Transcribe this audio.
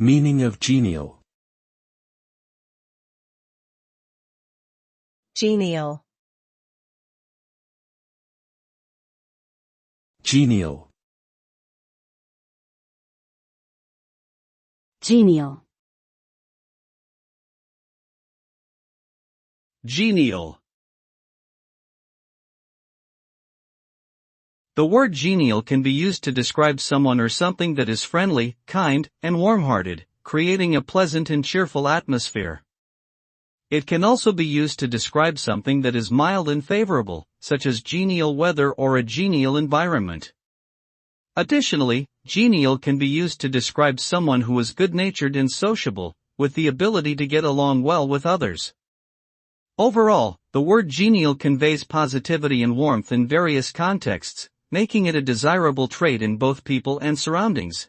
Meaning of genial. Genial. Genial. Genial. Genial. The word genial can be used to describe someone or something that is friendly, kind, and warm-hearted, creating a pleasant and cheerful atmosphere. It can also be used to describe something that is mild and favorable, such as genial weather or a genial environment. Additionally, genial can be used to describe someone who is good-natured and sociable, with the ability to get along well with others. Overall, the word genial conveys positivity and warmth in various contexts, making it a desirable trait in both people and surroundings.